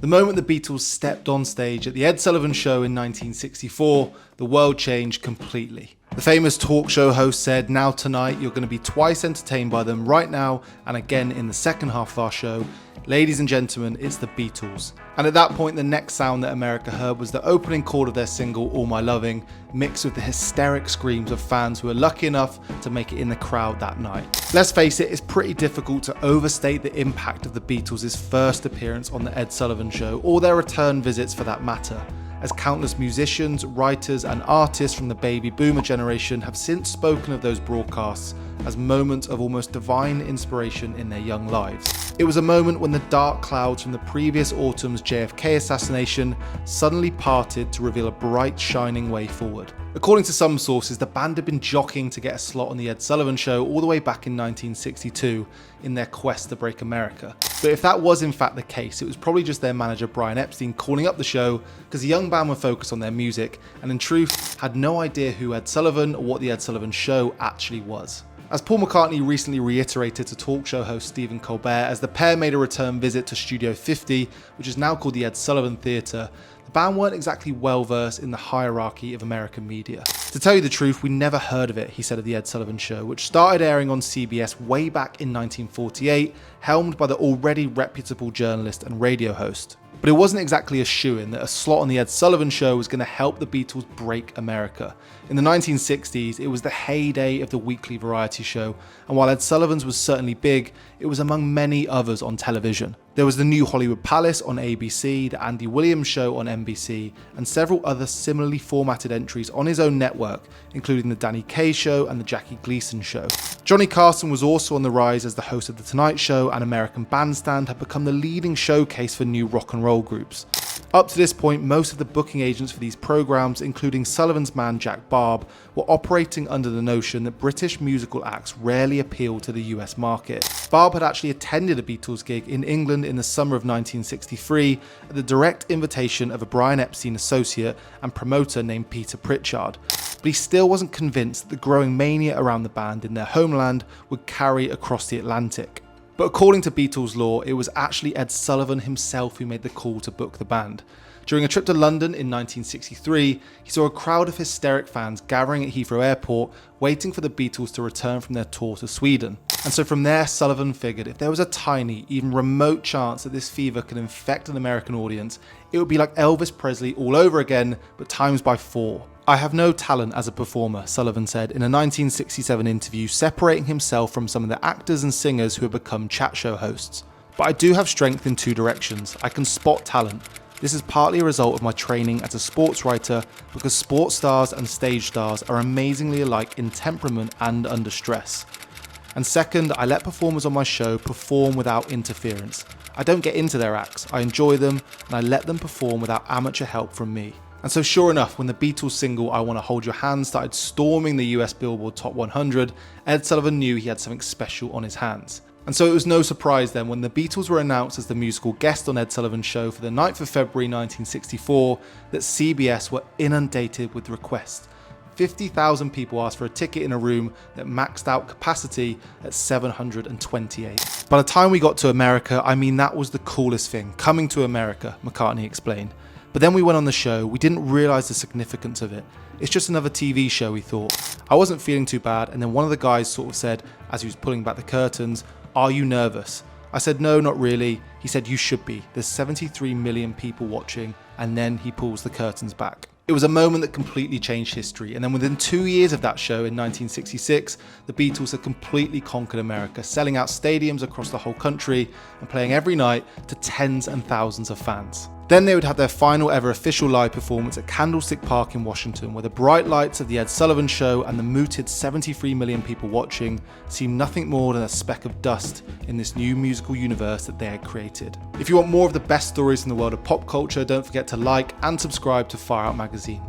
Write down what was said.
The moment the Beatles stepped on stage at the Ed Sullivan Show in 1964, the world changed completely. The famous talk show host said, "Now tonight you're going to be twice entertained by them right now and again in the second half of our show. Ladies and gentlemen, it's the Beatles." And at that point, the next sound that America heard was the opening chord of their single, All My Loving, mixed with the hysteric screams of fans who were lucky enough to make it in the crowd that night. Let's face it, it's pretty difficult to overstate the impact of the Beatles' first appearance on the Ed Sullivan Show, or their return visits for that matter, as countless musicians, writers and artists from the baby boomer generation have since spoken of those broadcasts as moments of almost divine inspiration in their young lives. It was a moment when the dark clouds from the previous autumn's JFK assassination suddenly parted to reveal a bright, shining way forward. According to some sources, the band had been jockeying to get a slot on the Ed Sullivan Show all the way back in 1962 in their quest to break America. But if that was in fact the case, it was probably just their manager Brian Epstein calling up the show because the young band were focused on their music and in truth had no idea who Ed Sullivan or what the Ed Sullivan Show actually was. As Paul McCartney recently reiterated to talk show host Stephen Colbert as the pair made a return visit to Studio 50, which is now called the Ed Sullivan Theatre, the band weren't exactly well versed in the hierarchy of American media. To tell you the truth, we never heard of it, he said of the Ed Sullivan Show, which started airing on CBS way back in 1948, helmed by the already reputable journalist and radio host. But it wasn't exactly a shoo-in that a slot on the Ed Sullivan Show was going to help the Beatles break America. In the 1960s, it was the heyday of the weekly variety show, and while Ed Sullivan's was certainly big, it was among many others on television. There was the New Hollywood Palace on ABC, the Andy Williams Show on NBC, and several other similarly formatted entries on his own network, including the Danny Kaye Show and the Jackie Gleason Show. Johnny Carson was also on the rise as the host of The Tonight Show, and American Bandstand had become the leading showcase for new rock and roll groups. Up to this point, most of the booking agents for these programs, including Sullivan's man Jack Barb, were operating under the notion that British musical acts rarely appealed to the US market. Barb had actually attended a Beatles gig in England in the summer of 1963 at the direct invitation of a Brian Epstein associate and promoter named Peter Pritchard, but he still wasn't convinced that the growing mania around the band in their homeland would carry across the Atlantic. But according to Beatles lore, it was actually Ed Sullivan himself who made the call to book the band. During a trip to London in 1963, he saw a crowd of hysteric fans gathering at Heathrow Airport, waiting for the Beatles to return from their tour to Sweden. And so from there, Sullivan figured if there was a tiny, even remote chance that this fever could infect an American audience, it would be like Elvis Presley all over again, but times by 4. "I have no talent as a performer," Sullivan said in a 1967 interview, separating himself from some of the actors and singers who had become chat show hosts. "But I do have strength in 2 directions. I can spot talent. This is partly a result of my training as a sports writer, because sports stars and stage stars are amazingly alike in temperament and under stress. And second, I let performers on my show perform without interference. I don't get into their acts, I enjoy them, and I let them perform without amateur help from me." And so sure enough, when the Beatles single I Wanna Hold Your Hand started storming the US Billboard Top 100, Ed Sullivan knew he had something special on his hands. And so it was no surprise then when the Beatles were announced as the musical guest on Ed Sullivan's Show for the 9th of February 1964 that CBS were inundated with requests. 50,000 people asked for a ticket in a room that maxed out capacity at 728. "By the time we got to America, I mean that was the coolest thing, coming to America," McCartney explained. "But then we went on the show, we didn't realise the significance of it. It's just another TV show, we thought. I wasn't feeling too bad, and then one of the guys sort of said, as he was pulling back the curtains, 'Are you nervous?' I said, 'No, not really.' He said, 'You should be. There's 73 million people watching,' and then he pulls the curtains back." It was a moment that completely changed history, and then within 2 years of that show in 1966, the Beatles had completely conquered America, selling out stadiums across the whole country and playing every night to tens and thousands of fans. Then they would have their final ever official live performance at Candlestick Park in Washington, where the bright lights of the Ed Sullivan Show and the mooted 73 million people watching seemed nothing more than a speck of dust in this new musical universe that they had created. If you want more of the best stories in the world of pop culture, don't forget to like and subscribe to Fire Out Magazine.